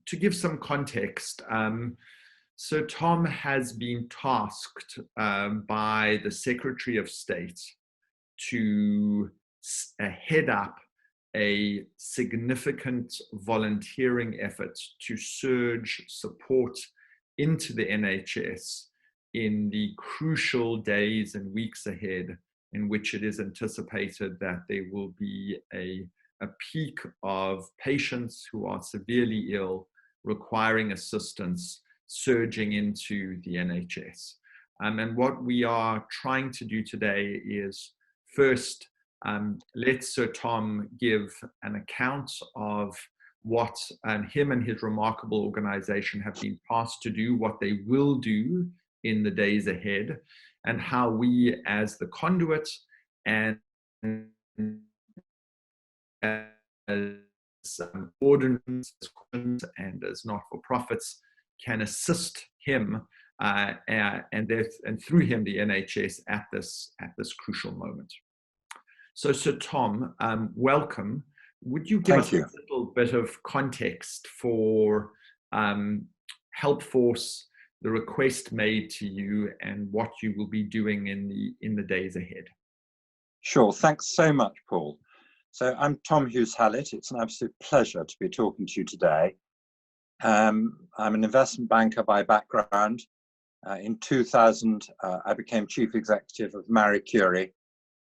to give some context, Sir Tom has been tasked by the Secretary of State to head up a significant volunteering effort to surge support into the NHS in the crucial days and weeks ahead, in which it is anticipated that there will be a peak of patients who are severely ill, requiring assistance, surging into the NHS. And what we are trying to do today is first, let Sir Tom give an account of what him and his remarkable organization have been tasked to do, what they will do in the days ahead, and how we as the conduit and as ordinance and as not-for-profits can assist him and through him the NHS at this crucial moment. So Sir Tom, welcome. Would you give us a little bit of context for HelpForce, the request made to you, and what you will be doing in the days ahead? Sure, thanks so much, Paul. So I'm Tom Hughes-Hallett. It's an absolute pleasure to be talking to you today. I'm an investment banker by background. In 2000, I became chief executive of Marie Curie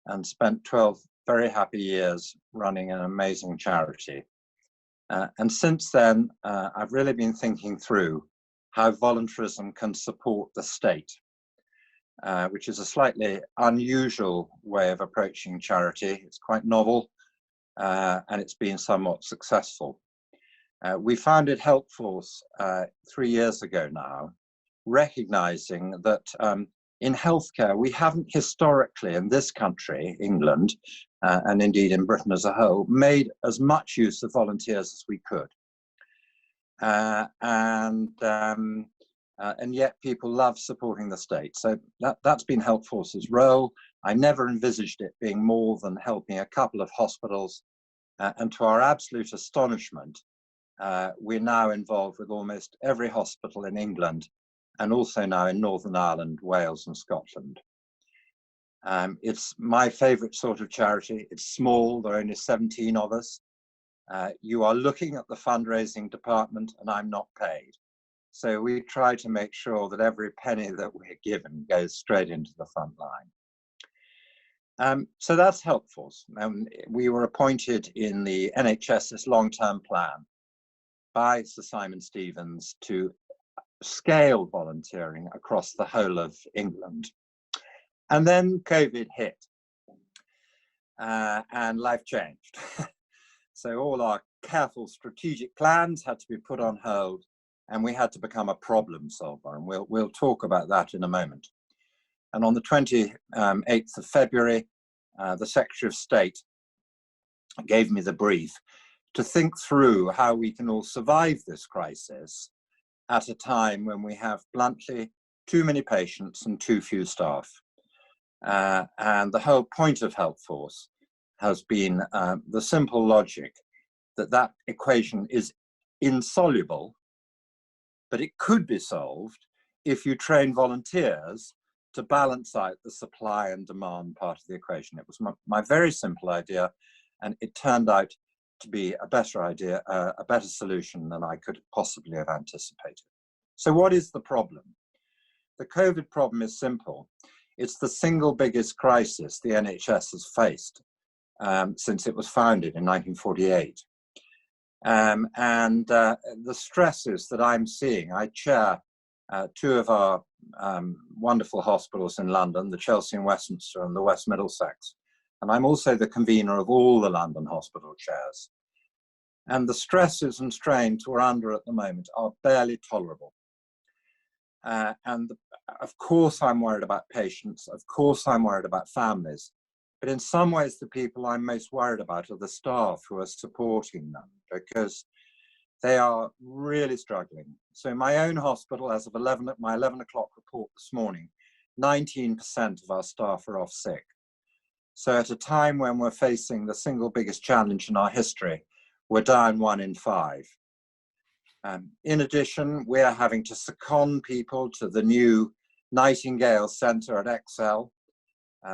and spent 12 very happy years running an amazing charity. And since then, I've really been thinking through how voluntarism can support the state, which is a slightly unusual way of approaching charity. It's quite novel, and it's been somewhat successful. We founded HelpForce 3 years ago now, recognizing that in healthcare, we haven't historically in this country, England, and indeed in Britain as a whole, made as much use of volunteers as we could. And yet people love supporting the state. So that's been HelpForce's role. I never envisaged it being more than helping a couple of hospitals. And to our absolute astonishment, we're now involved with almost every hospital in England, and also now in Northern Ireland, Wales, and Scotland. It's my favourite sort of charity. It's small, there are only 17 of us. You are looking at the fundraising department, and I'm not paid. So we try to make sure that every penny that we're given goes straight into the front line. So that's HelpForce. We were appointed in the NHS's long-term plan by Sir Simon Stevens to scale volunteering across the whole of England. And then COVID hit and life changed. So all our careful strategic plans had to be put on hold, and we had to become a problem solver. And we'll talk about that in a moment. And on the 28th of February, the Secretary of State gave me the brief to think through how we can all survive this crisis at a time when we have bluntly too many patients and too few staff. And the whole point of HelpForce has been the simple logic that that equation is insoluble, but it could be solved if you train volunteers to balance out the supply and demand part of the equation. It was my very simple idea, and it turned out to be a better idea, a better solution than I could possibly have anticipated. So what is the problem? The COVID problem is simple. It's the single biggest crisis the NHS has faced since it was founded in 1948. The stresses that I'm seeing, I chair two of our wonderful hospitals in London, the Chelsea and Westminster and the West Middlesex. And I'm also the convener of all the London hospital chairs. And the stresses and strains we're under at the moment are barely tolerable. Of course I'm worried about patients, of course I'm worried about families, but in some ways the people I'm most worried about are the staff who are supporting them, because they are really struggling. So in my own hospital, as of my 11 o'clock report this morning, 19% of our staff are off sick. So at a time when we're facing the single biggest challenge in our history, we're down 1 in 5. In addition, we're having to second people to the new Nightingale Centre at Excel.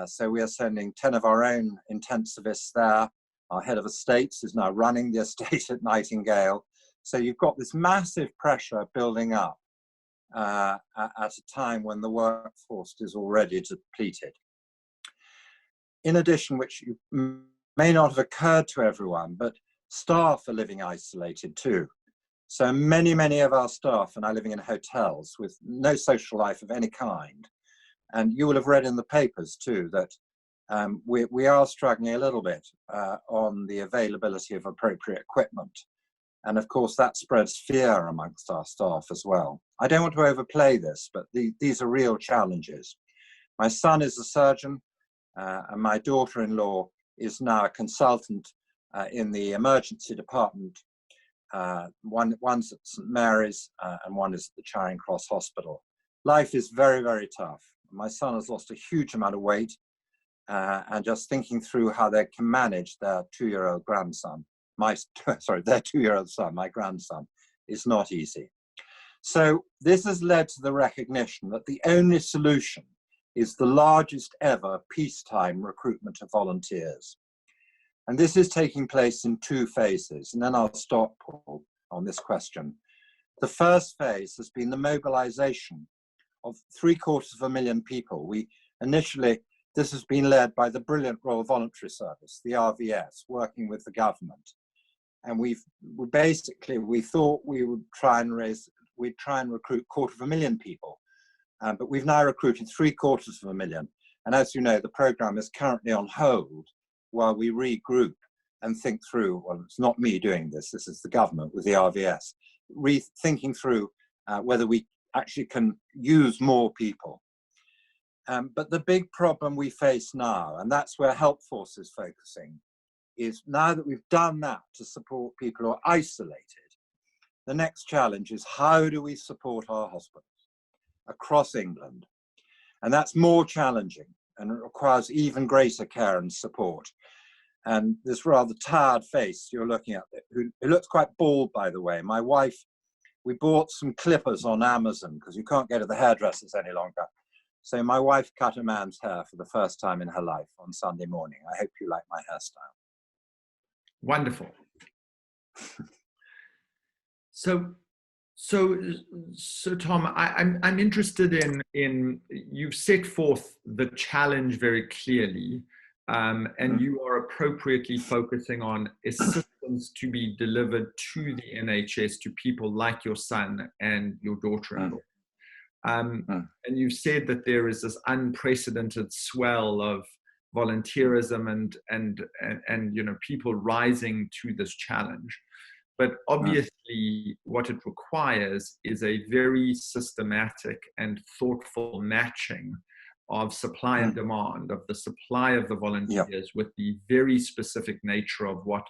So we are sending 10 of our own intensivists there. Our head of estates is now running the estate at Nightingale. So you've got this massive pressure building up at a time when the workforce is already depleted. In addition, which may not have occurred to everyone, but staff are living isolated too. So many of our staff are now living in hotels with no social life of any kind. And you will have read in the papers too that we are struggling a little bit on the availability of appropriate equipment. And of course, that spreads fear amongst our staff as well. I don't want to overplay this, but these are real challenges. My son is a surgeon, and my daughter-in-law is now a consultant in the emergency department. One's at St Mary's and one is at the Charing Cross Hospital. Life is very tough. My son has lost a huge amount of weight, and just thinking through how they can manage their 2-year-old grandson, their 2-year-old son, my grandson, is not easy. So this has led to the recognition that the only solution is the largest ever peacetime recruitment of volunteers. And this is taking place in 2 phases, and then I'll stop, Paul, on this question. The first phase has been the mobilization of 750,000 people. This has been led by the brilliant Royal Voluntary Service, the RVS, working with the government. And we thought we would try and recruit 250,000 people, but we've now recruited 750,000. And as you know, the program is currently on hold while we regroup and think through, well, it's not me doing this, this is the government with the RVS, rethinking through whether we actually can use more people. But the big problem we face now, and that's where HelpForce is focusing, is now that we've done that to support people who are isolated, the next challenge is how do we support our hospitals across England? And that's more challenging and it requires even greater care and support. And this rather tired face you're looking at, who looks quite bald, by the way. My wife, we bought some clippers on Amazon because you can't go to the hairdressers any longer. So my wife cut a man's hair for the first time in her life on Sunday morning. I hope you like my hairstyle. Wonderful. So Tom, I'm interested in you've set forth the challenge very clearly, and you are appropriately focusing on assistance to be delivered to the NHS to people like your son and your daughter-in-law. And you've said that there is this unprecedented swell of volunteerism and people rising to this challenge. But obviously, what it requires is a very systematic and thoughtful matching of supply and demand, of the supply of the volunteers with the very specific nature of what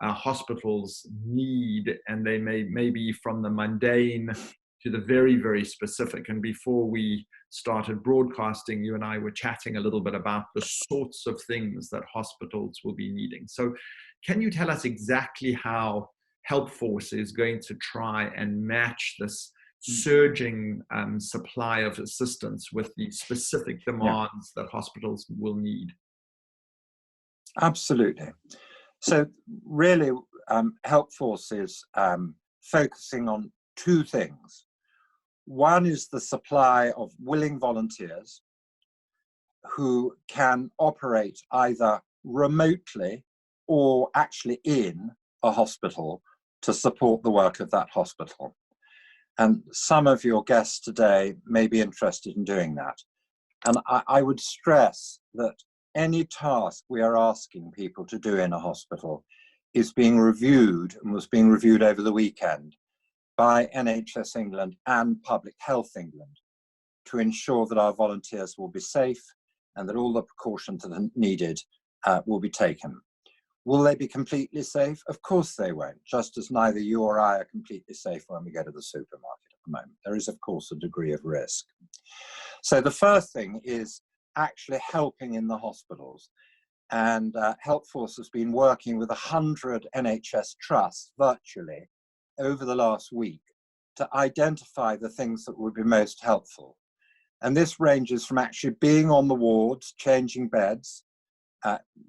hospitals need. And they may be from the mundane to the very specific. And before we started broadcasting, you and I were chatting a little bit about the sorts of things that hospitals will be needing. So can you tell us exactly how HelpForce is going to try and match this surging supply of assistance with the specific demands that hospitals will need? Absolutely. So really, HelpForce is focusing on 2 things. One is the supply of willing volunteers who can operate either remotely or actually in a hospital to support the work of that hospital. And some of your guests today may be interested in doing that. And I would stress that any task we are asking people to do in a hospital is being reviewed and was being reviewed over the weekend by NHS England and Public Health England to ensure that our volunteers will be safe and that all the precautions that are needed will be taken. Will they be completely safe? Of course they won't, just as neither you or I are completely safe when we go to the supermarket at the moment. There is, of course, a degree of risk. So the first thing is actually helping in the hospitals. And HelpForce has been working with 100 NHS trusts virtually over the last week to identify the things that would be most helpful. And this ranges from actually being on the wards, changing beds,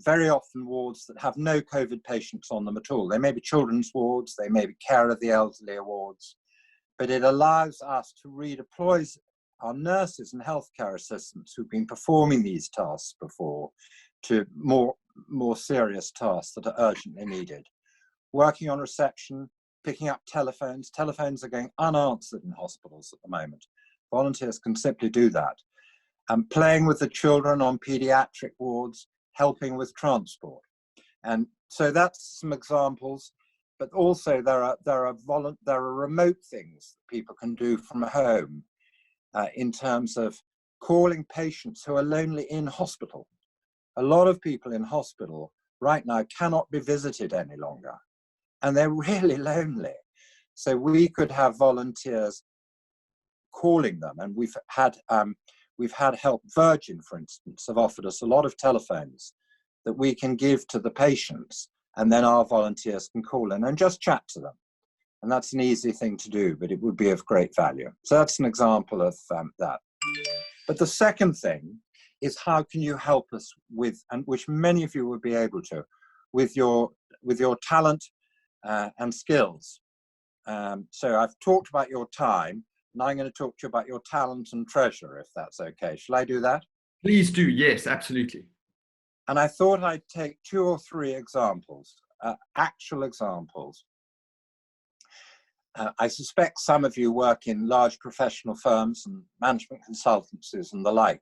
very often wards that have no COVID patients on them at all. They may be children's wards, they may be care of the elderly wards, but it allows us to redeploy our nurses and healthcare assistants who've been performing these tasks before to more serious tasks that are urgently needed. Working on reception, picking up telephones. Telephones are going unanswered in hospitals at the moment. Volunteers can simply do that. And playing with the children on paediatric wards, helping with transport. And so that's some examples, but also there are remote things that people can do from home in terms of calling patients who are lonely in hospital. A lot of people in hospital right now cannot be visited any longer, and they're really lonely. So we could have volunteers calling them, and we've had Help Virgin, for instance, have offered us a lot of telephones that we can give to the patients, and then our volunteers can call in and just chat to them. And that's an easy thing to do, but it would be of great value. So that's an example of that. But the second thing is, how can you help us with, and which many of you would be able to, with your talent and skills. So I've talked about your time. Now I'm going to talk to you about your talent and treasure, if that's okay. Shall I do that? Please do. Yes, absolutely. And I thought I'd take 2 or 3 examples, actual examples. I suspect some of you work in large professional firms and management consultancies and the like,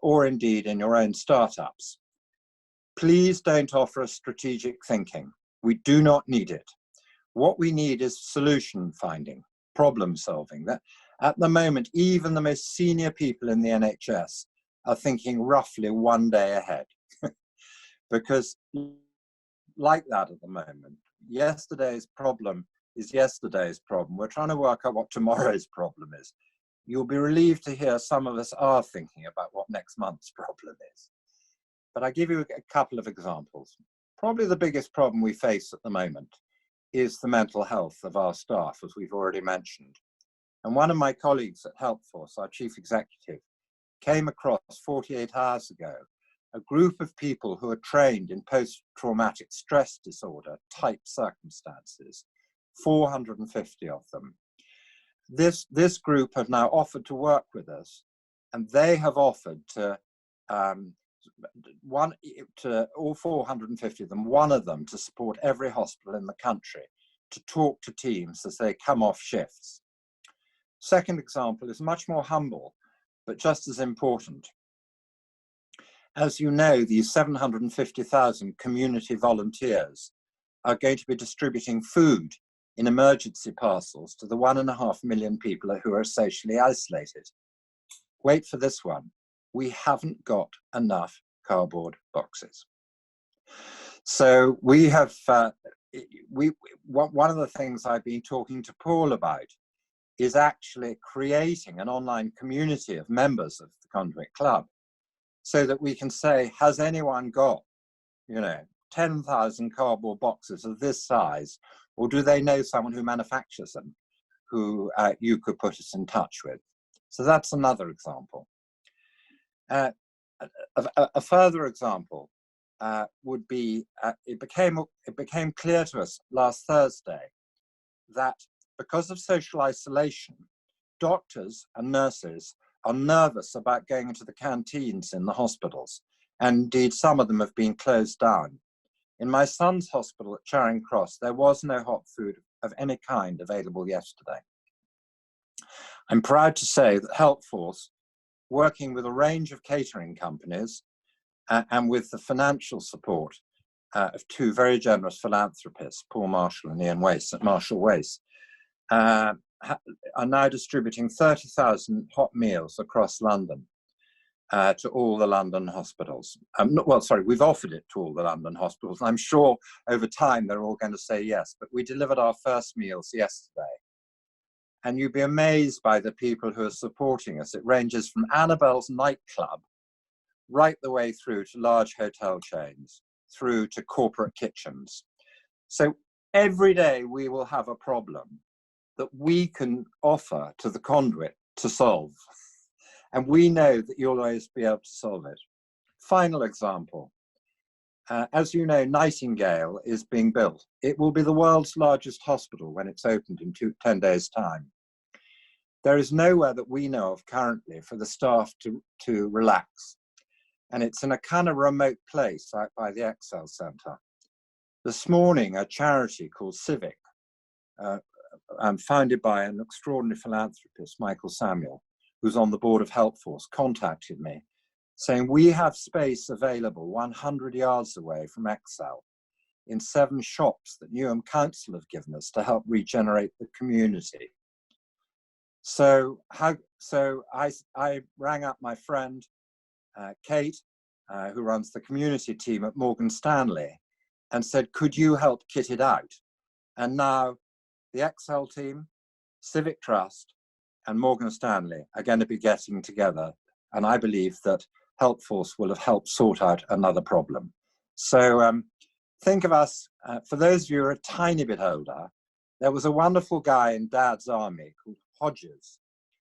or indeed in your own startups. Please don't offer us strategic thinking. We do not need it. What we need is solution finding, problem solving. That at the moment, even the most senior people in the NHS are thinking roughly one day ahead. Because like that at the moment, yesterday's problem is yesterday's problem. We're trying to work out what tomorrow's problem is. You'll be relieved to hear some of us are thinking about what next month's problem is. But I give you a couple of examples. Probably the biggest problem we face at the moment is the mental health of our staff, as we've already mentioned. And one of my colleagues at HelpForce, our chief executive, came across 48 hours ago a group of people who are trained in post-traumatic stress disorder type circumstances, 450 of them. This group have now offered to work with us, and they have offered to all 450 of them, one of them to support every hospital in the country to talk to teams as they come off shifts. Second example is much more humble, but just as important. As you know, these 750,000 community volunteers are going to be distributing food in emergency parcels to the 1.5 million people who are socially isolated. Wait for this one. We haven't got enough cardboard boxes. So we have, one of the things I've been talking to Paul about is actually creating an online community of members of the Conduit Club, so that we can say, has anyone got, 10,000 cardboard boxes of this size, or do they know someone who manufactures them, who you could put us in touch with? So that's another example. A further example would be, it became clear to us last Thursday that because of social isolation, doctors and nurses are nervous about going into the canteens in the hospitals. And indeed, some of them have been closed down. In my son's hospital at Charing Cross, there was no hot food of any kind available yesterday. I'm proud to say that HelpForce, working with a range of catering companies and with the financial support of 2 very generous philanthropists, Paul Marshall and Ian Wace at Marshall Wace, are now distributing 30,000 hot meals across London to all the London hospitals. We've offered it to all the London hospitals. I'm sure over time they're all going to say yes, but we delivered our first meals yesterday. And you'd be amazed by the people who are supporting us. It ranges from Annabelle's nightclub right the way through to large hotel chains, through to corporate kitchens. So every day we will have a problem that we can offer to the conduit to solve. And we know that you'll always be able to solve it. Final example. As you know, Nightingale is being built. It will be the world's largest hospital when it's opened in 10 days' time. There is nowhere that we know of currently for the staff to relax. And it's in a kind of remote place out by the Excel Centre. This morning, a charity called Civic, founded by an extraordinary philanthropist, Michael Samuel, who's on the board of HelpForce, contacted me saying we have space available 100 yards away from Excel in 7 shops that Newham Council have given us to help regenerate the community. So I rang up my friend, Kate, who runs the community team at Morgan Stanley, and said, could you help kit it out? And now the Excel team, Civic Trust, and Morgan Stanley are going to be getting together. And I believe that HelpForce will have helped sort out another problem. So think of us, for those of you who are a tiny bit older, there was a wonderful guy in Dad's army called Hodges,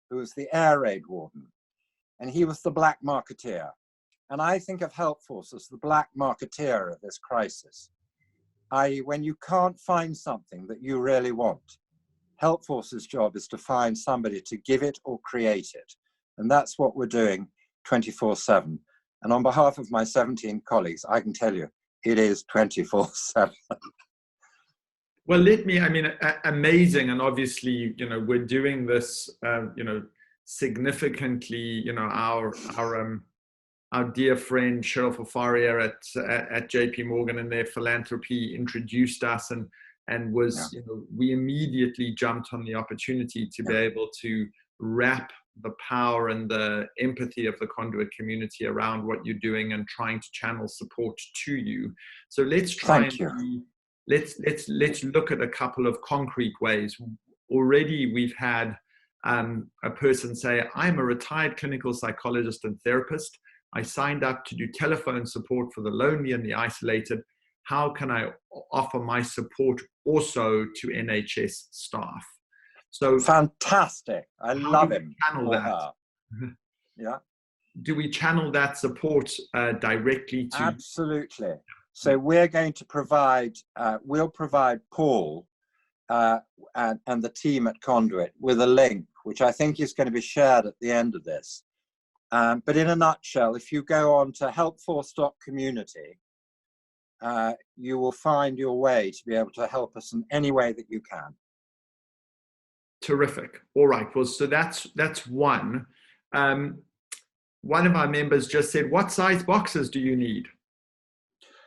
who was the air raid warden, and he was the black marketeer. And I think of HelpForce as the black marketeer of this crisis, i.e. when you can't find something that you really want, HelpForce's job is to find somebody to give it or create it. And that's what we're doing 24/7. And on behalf of my 17 colleagues, I can tell you, it is 24/7. Well, amazing. And obviously, we're doing this, significantly, our dear friend Cheryl Fafaria at JP Morgan and their philanthropy introduced us and was, we immediately jumped on the opportunity to be able to wrap the power and the empathy of the conduit community around what you're doing and trying to channel support to you. So let's try let's look at a couple of concrete ways. Already we've had a person say, I'm a retired clinical psychologist and therapist. I signed up to do telephone support for the lonely and the isolated. How can I offer my support also to NHS staff? So fantastic. I love him. Channel that. Yeah. Do we channel that support directly to? Absolutely. So we're going to provide, we'll provide Paul and the team at Conduit with a link, which I think is going to be shared at the end of this. But in a nutshell, if you go on to helpforce.community, you will find your way to be able to help us in any way that you can. Terrific. All right. Well, so that's one. One of our members just said, what size boxes do you need?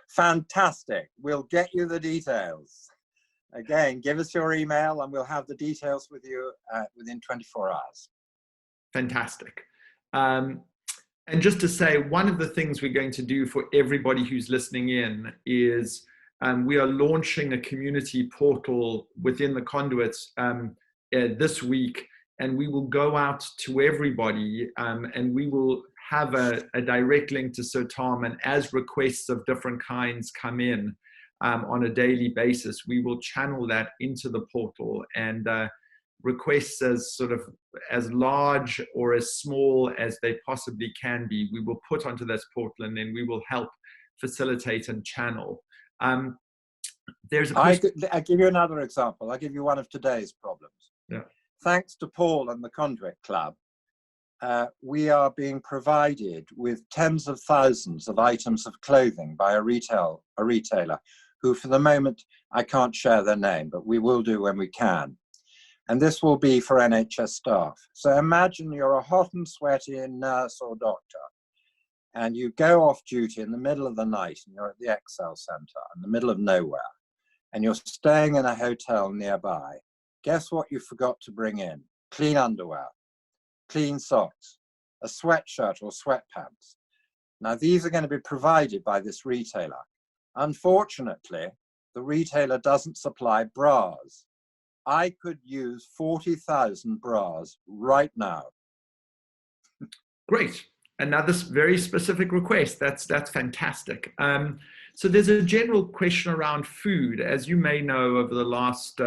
Fantastic. We'll get you the details. Again, give us your email and we'll have the details with you within 24 hours. Fantastic. And just to say, one of the things we're going to do for everybody who's listening in is we are launching a community portal within the conduits this week, and we will go out to everybody and we will have a direct link to Sir Tom, and as requests of different kinds come in on a daily basis, we will channel that into the portal, and requests as large or as small as they possibly can be, we will put onto this portal, and then we will help facilitate and channel. I'll give you another example. I'll give you one of today's problems. Yeah. Thanks to Paul and the Conduit Club, we are being provided with tens of thousands of items of clothing by a retailer who, for the moment, I can't share their name, but we will do when we can. And this will be for NHS staff. So imagine you're a hot and sweaty nurse or doctor, and you go off duty in the middle of the night, and you're at the Excel Centre in the middle of nowhere, and you're staying in a hotel nearby. Guess what you forgot to bring in? Clean underwear, clean socks, a sweatshirt or sweatpants. Now, these are going to be provided by this retailer. Unfortunately, the retailer doesn't supply bras. I could use 40,000 bras right now. Great. Another very specific request. That's fantastic. So there's a general question around food. As you may know, over the last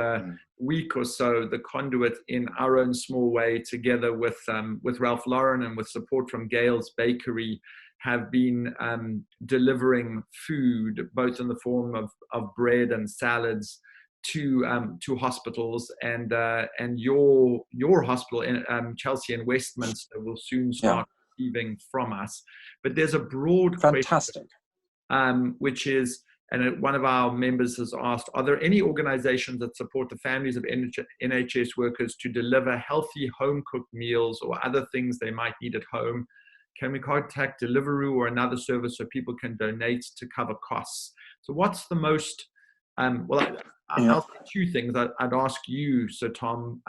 week or so, the Conduit, in our own small way, together with Ralph Lauren and with support from Gail's Bakery, have been delivering food, both in the form of bread and salads, to hospitals, and your hospital in Chelsea and Westminster will soon start receiving from us. But there's a broad Fantastic question, which is, and one of our members has asked, are there any organizations that support the families of NHS workers to deliver healthy home-cooked meals or other things they might need at home? Can we contact Deliveroo or another service so people can donate to cover costs? So what's the most, I'll say two things I'd ask you, Sir Tom.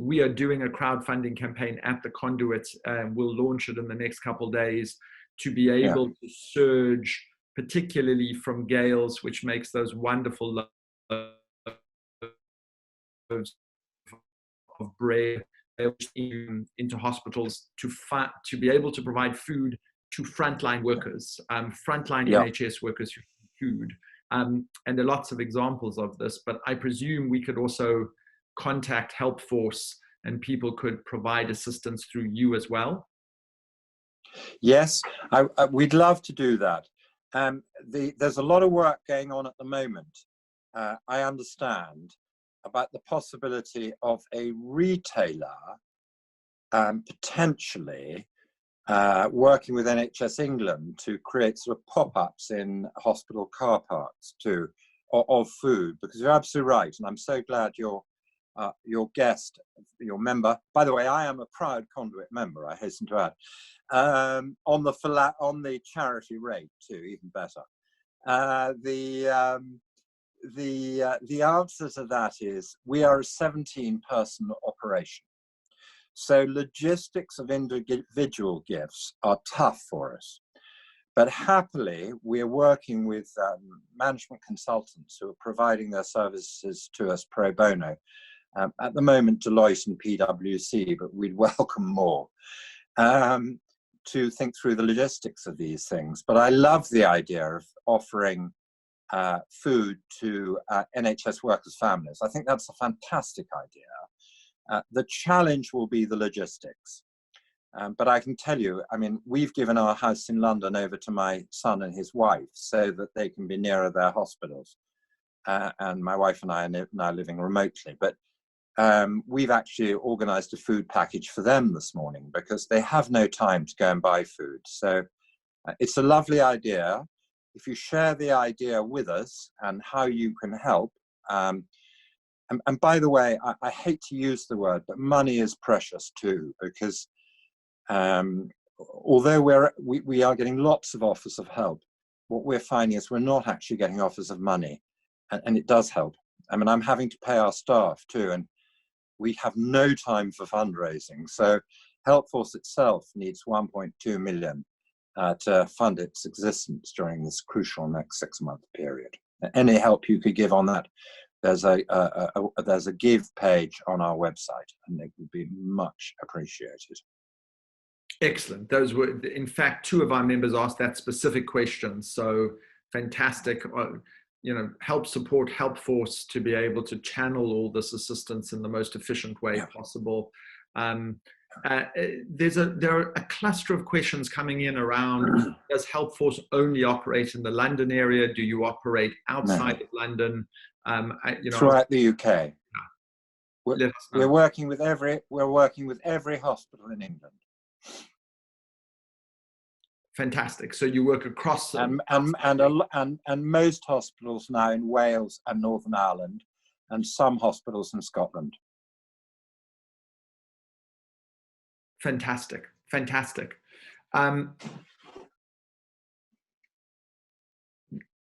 We are doing a crowdfunding campaign at the Conduit, and we'll launch it in the next couple of days, to be able to surge, particularly from Gail's, which makes those wonderful loaves of bread into hospitals to be able to provide food to frontline workers, frontline NHS workers who need food. And there are lots of examples of this, but I presume we could also contact HelpForce and people could provide assistance through you as well. Yes, we'd love to do that. There's a lot of work going on at the moment, I understand, about the possibility of a retailer potentially working with NHS England to create sort of pop-ups in hospital car parks of food, because you're absolutely right, and I'm so glad your guest, your member, by the way, I am a proud Conduit member, I hasten to add, on the charity rate too, even better. The answer to that is we are a 17-person operation. So logistics of individual gifts are tough for us. But happily, we're working with management consultants who are providing their services to us pro bono. At the moment, Deloitte and PwC, but we'd welcome more, to think through the logistics of these things. But I love the idea of offering food to NHS workers' families. I think that's a fantastic idea. The challenge will be the logistics. But I can tell you, I mean, we've given our house in London over to my son and his wife so that they can be nearer their hospitals. And my wife and I are now living remotely. But we've actually organised a food package for them this morning because they have no time to go and buy food. So it's a lovely idea. If you share the idea with us and how you can help, and by the way, I hate to use the word, but money is precious too, because although we are getting lots of offers of help, what we're finding is we're not actually getting offers of money, and it does help. I mean, I'm having to pay our staff too, and we have no time for fundraising. So HelpForce itself needs 1.2 million to fund its existence during this crucial next 6-month period. Any help you could give on that, there's a give page on our website, and it would be much appreciated. Excellent. Those were, in fact, 2 of our members asked that specific question. So fantastic. Help support HelpForce to be able to channel all this assistance in the most efficient way possible. There are a cluster of questions coming in around, does HelpForce only operate in the London area? Do you operate outside of London? Throughout the UK. We're working with every hospital in England. Fantastic. So you work across and most hospitals now in Wales and Northern Ireland, and some hospitals in Scotland. Fantastic.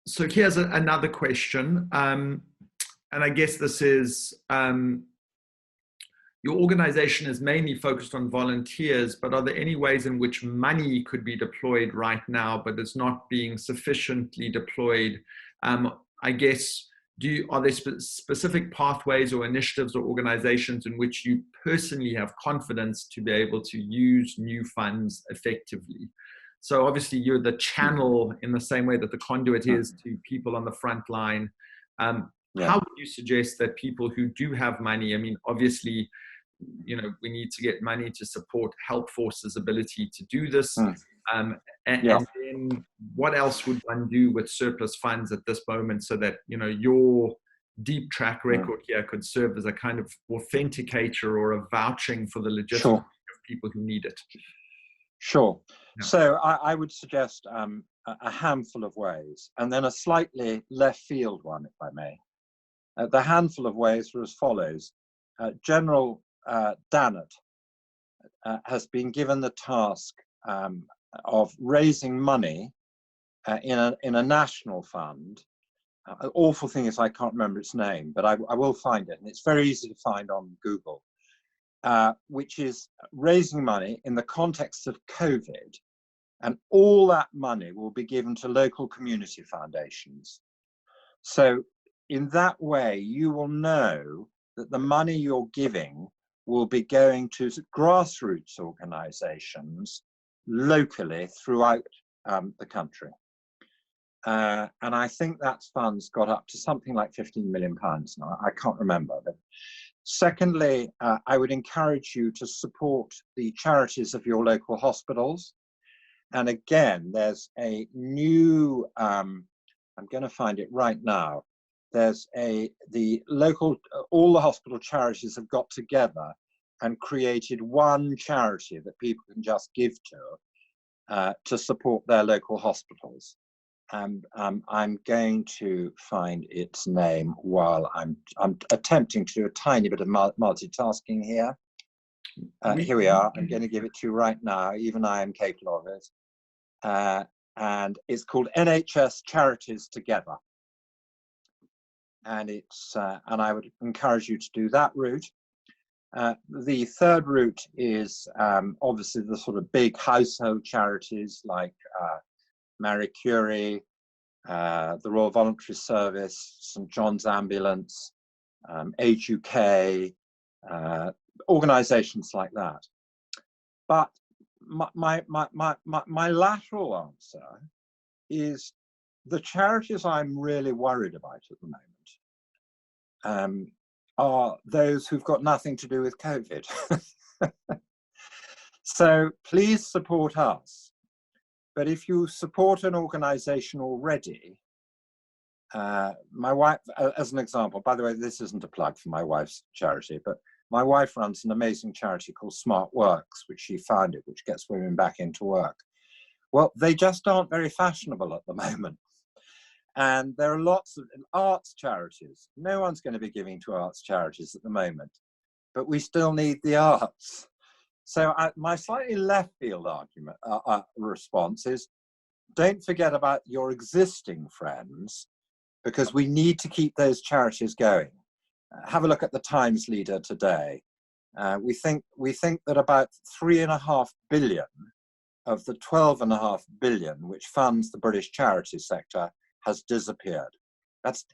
So here's another question, and I guess this is, your organization is mainly focused on volunteers, but are there any ways in which money could be deployed right now, but it's not being sufficiently deployed? I guess, are there specific pathways or initiatives or organizations in which you personally have confidence to be able to use new funds effectively? So obviously you're the channel in the same way that the conduit is to people on the front line. How would you suggest that people who do have money, I mean, obviously, we need to get money to support HelpForce's ability to do this. And then what else would one do with surplus funds at this moment so that, your deep track record here could serve as a kind of authenticator or a vouching for the legitimacy of people who need it? Sure. Yeah. So I would suggest a handful of ways, and then a slightly left field one, if I may. The handful of ways are as follows. General Dannett has been given the task of raising money in a national fund. An awful thing is I can't remember its name, but I will find it, and it's very easy to find on Google, which is raising money in the context of COVID, and all that money will be given to local community foundations. So in that way, you will know that the money you're giving will be going to grassroots organizations locally throughout the country. And I think that fund's got up to something like £15 million now. I can't remember. But secondly, I would encourage you to support the charities of your local hospitals. And again, there's a new, I'm going to find it right now. There's the local, all the hospital charities have got together and created one charity that people can just give to support their local hospitals. And I'm going to find its name while I'm attempting to do a tiny bit of multitasking here. Here we are. I'm going to give it to you right now. Even I am capable of it. And it's called NHS Charities Together. And and I would encourage you to do that route. The third route is obviously the sort of big household charities like Marie Curie, the Royal Voluntary Service, St John's Ambulance, Age UK, organisations like that. But my lateral answer is the charities I'm really worried about at the moment are those who've got nothing to do with COVID. So please support us. But if you support an organization already, my wife, as an example, by the way, this isn't a plug for my wife's charity, but my wife runs an amazing charity called Smart Works, which she founded, which gets women back into work. Well, they just aren't very fashionable at the moment. And there are lots of arts charities. No one's going to be giving to arts charities at the moment, but we still need the arts. So my slightly left field argument response is, don't forget about your existing friends, because we need to keep those charities going. Have a look at the Times Leader today. We think that about 3.5 billion of the 12.5 billion which funds the British charity sector has disappeared. That's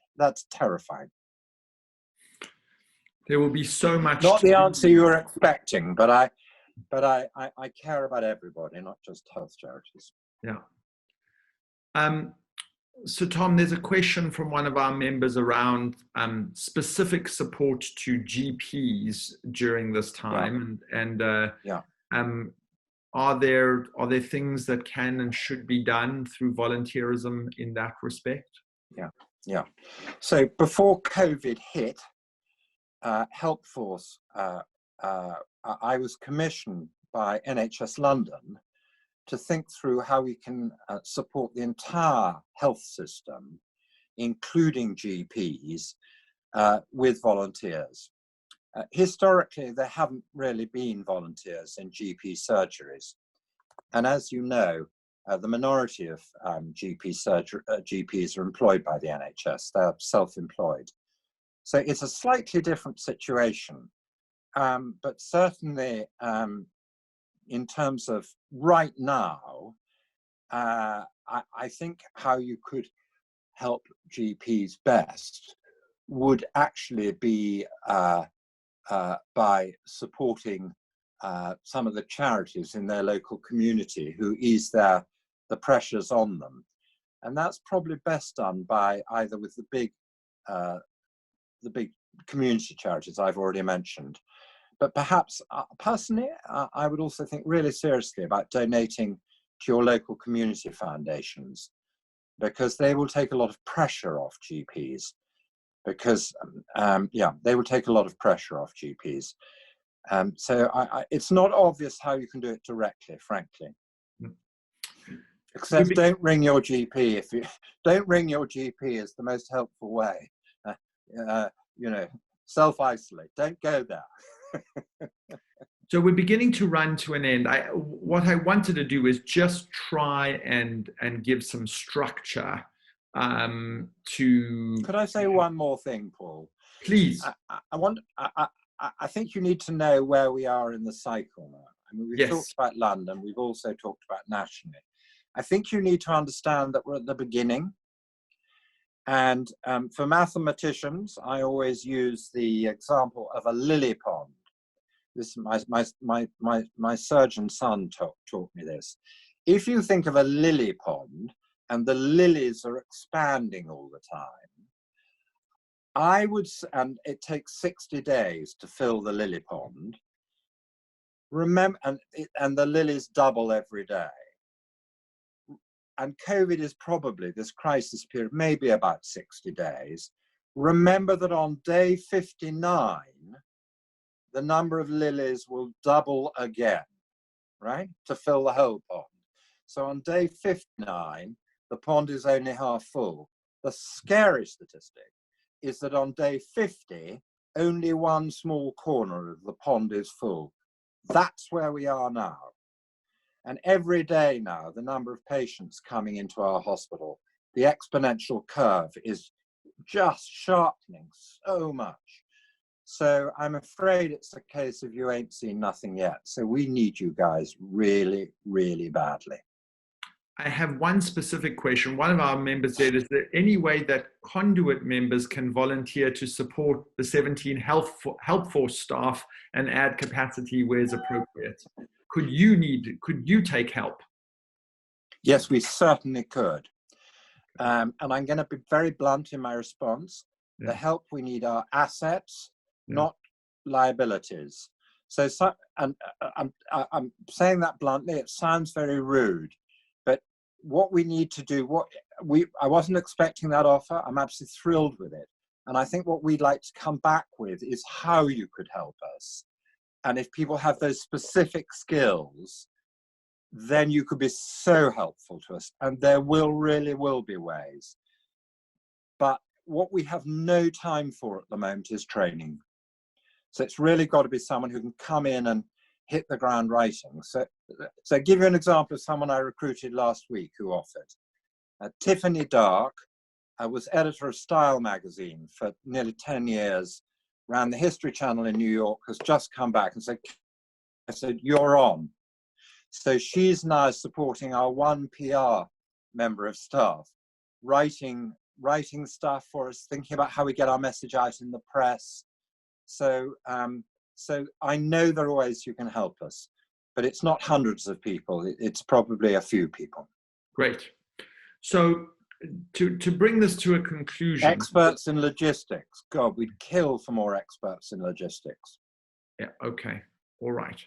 terrifying. There will be so much. Not the answer you were expecting, but I care about everybody, not just health charities. Yeah. So Tom, there's a question from one of our members around specific support to GPs during this time, are there things that can and should be done through volunteerism in that respect? Yeah. So before COVID hit, HelpForce, I was commissioned by NHS London to think through how we can support the entire health system, including GPs, with volunteers. Historically, there haven't really been volunteers in GP surgeries. And as you know, the minority of GPs are employed by the NHS. They're self-employed. So it's a slightly different situation. But certainly, in terms of right now, I think how you could help GPs best would actually be by supporting some of the charities in their local community who ease their the pressures on them. And that's probably best done by either with the big community charities I've already mentioned. But perhaps, personally, I would also think really seriously about donating to your local community foundations, because they will take a lot of pressure off GPs. Because, they will take a lot of pressure off GPs. So it's not obvious how you can do it directly, frankly. Except don't ring your GP. If you don't ring your GP is the most helpful way. Self-isolate. Don't go there. So we're beginning to run to an end. What I wanted to do is just try and give some structure to. Could I say one more thing, Paul? Please. I think you need to know where we are in the cycle now. I mean, we've talked about London. We've also talked about nationally. I think you need to understand that we're at the beginning. And for mathematicians, I always use the example of a lily pond. This my surgeon son taught me this. If you think of a lily pond and the lilies are expanding all the time, and it takes 60 days to fill the lily pond. Remember, and the lilies double every day. And COVID is probably, this crisis period, maybe about 60 days. Remember that on day 59, the number of lilies will double again, right? To fill the whole pond. So on day 59, the pond is only half full. The scary statistic is that on day 50, only one small corner of the pond is full. That's where we are now. And every day now, the number of patients coming into our hospital, the exponential curve is just sharpening so much. So I'm afraid it's a case of you ain't seen nothing yet. So we need you guys really, really badly. I have one specific question. One of our members said, is there any way that conduit members can volunteer to support the 17 HelpForce staff and add capacity where is appropriate? Could you take help? Yes, we certainly could. And I'm going to be very blunt in my response. The help we need are assets, not liabilities. So and I'm saying that bluntly, it sounds very rude, but what we need to do, I wasn't expecting that offer. I'm absolutely thrilled with it. And I think what we'd like to come back with is how you could help us. And if people have those specific skills, then you could be so helpful to us. And there really will be ways. But what we have no time for at the moment is training. So it's really got to be someone who can come in and hit the ground writing. So give you an example of someone I recruited last week who offered. Tiffany Dark was editor of Style magazine for nearly 10 years, ran the History Channel in New York, has just come back and said, you're on. So she's now supporting our one PR member of staff, writing stuff for us, thinking about how we get our message out in the press. So I know there are ways you can help us, but it's not hundreds of people. It's probably a few people. Great. So to bring this to a conclusion. Experts in logistics. God, we'd kill for more experts in logistics. Yeah, okay. All right.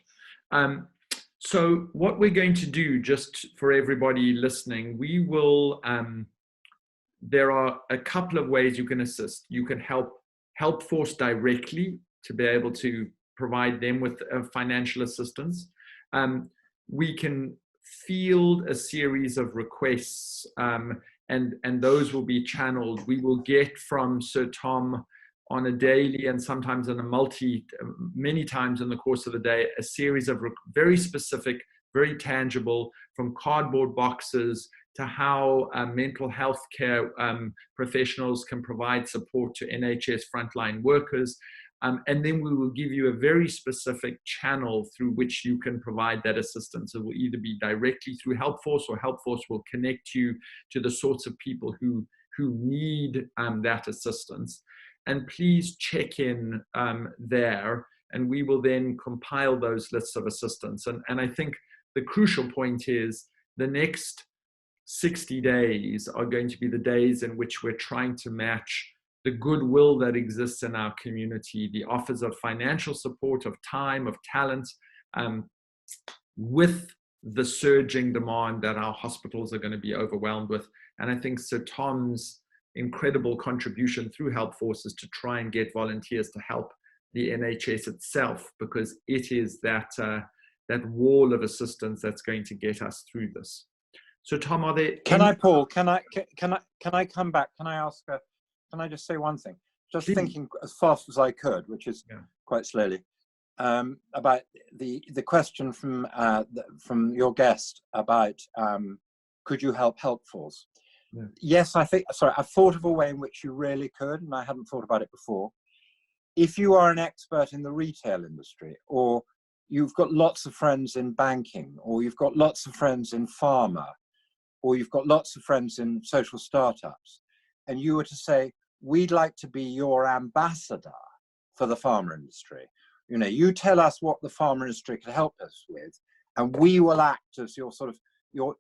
So what we're going to do, just for everybody listening, we will, there are a couple of ways you can assist. You can help HelpForce directly to be able to provide them with financial assistance. We can field a series of requests, and those will be channeled. We will get from Sir Tom on a daily and sometimes on a many times in the course of the day, a series of very specific, very tangible, from cardboard boxes to how mental health care professionals can provide support to NHS frontline workers. And then we will give you a very specific channel through which you can provide that assistance. It will either be directly through HelpForce, or HelpForce will connect you to the sorts of people who need that assistance. And please check in there, and we will then compile those lists of assistance. And I think the crucial point is the next 60 days are going to be the days in which we're trying to match the goodwill that exists in our community, the offers of financial support, of time, of talent, with the surging demand that our hospitals are going to be overwhelmed with. And I think Sir Tom's incredible contribution through HelpForce is to try and get volunteers to help the NHS itself, because it is that wall of assistance that's going to get us through this. So Tom, are there Paul, can I come back? Can I ask can I just say one thing? Just Please. Thinking as fast as I could, which is quite slowly, about the question from your guest about could you help HelpForce? Yeah. Yes, I thought of a way in which you really could, and I hadn't thought about it before. If you are an expert in the retail industry, or you've got lots of friends in banking, or you've got lots of friends in pharma, or you've got lots of friends in social startups, and you were to say, we'd like to be your ambassador for the pharma industry. You know, you tell us what the pharma industry could help us with, and we will act as your sort of your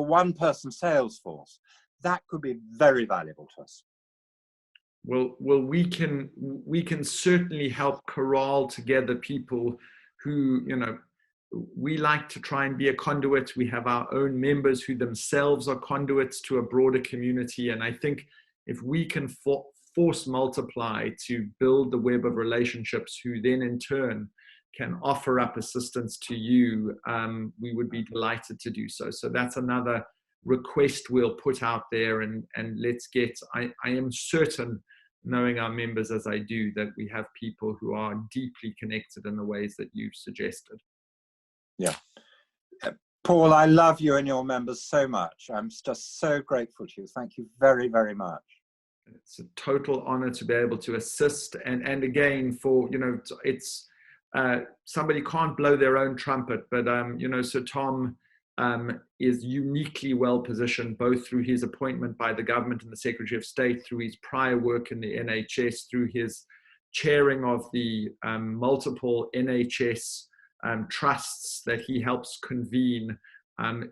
one-person sales force. That could be very valuable to us. Well, we can certainly help corral together people who, you know, we like to try and be a conduit. We have our own members who themselves are conduits to a broader community. And I think if we can force multiply to build the web of relationships who then in turn can offer up assistance to you, we would be delighted to do so. So that's another request we'll put out there, and let's get, I am certain, knowing our members as I do, that we have people who are deeply connected in the ways that you've suggested. Yeah. Paul, I love you and your members so much. I'm just so grateful to you. Thank you very, very much. It's a total honor to be able to assist. And again, for, you know, it's, somebody can't blow their own trumpet, but, you know, Sir Tom is uniquely well positioned, both through his appointment by the government and the Secretary of State, through his prior work in the NHS, through his chairing of the multiple NHS trusts that he helps convene,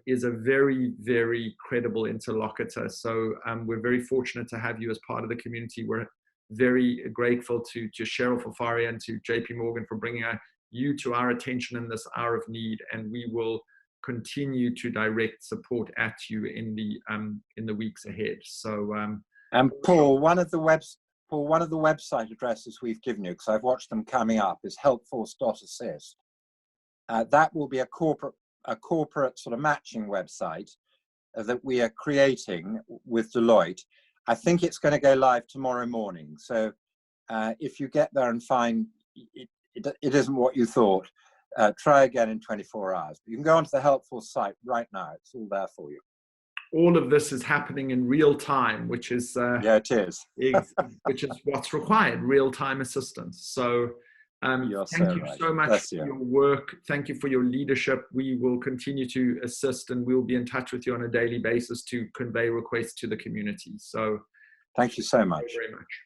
is a very, very credible interlocutor. So we're very fortunate to have you as part of the community. We're very grateful to Cheryl Fafaria and to JP Morgan for bringing you to our attention in this hour of need, and we will continue to direct support at you in the weeks ahead. So and Paul, one of the website addresses we've given you, because I've watched them coming up, is helpforce.assist. That will be a corporate sort of matching website that we are creating with Deloitte. I think it's going to go live tomorrow morning. So if you get there and find it isn't what you thought, try again in 24 hours. But you can go onto the HelpForce site right now. It's all there for you. All of this is happening in real time, which is yeah, it is. which is what's required, real-time assistance. So thank you so much for your work. Thank you for your leadership. We will continue to assist, and we'll be in touch with you on a daily basis to convey requests to the community. So thank you so much. Very much.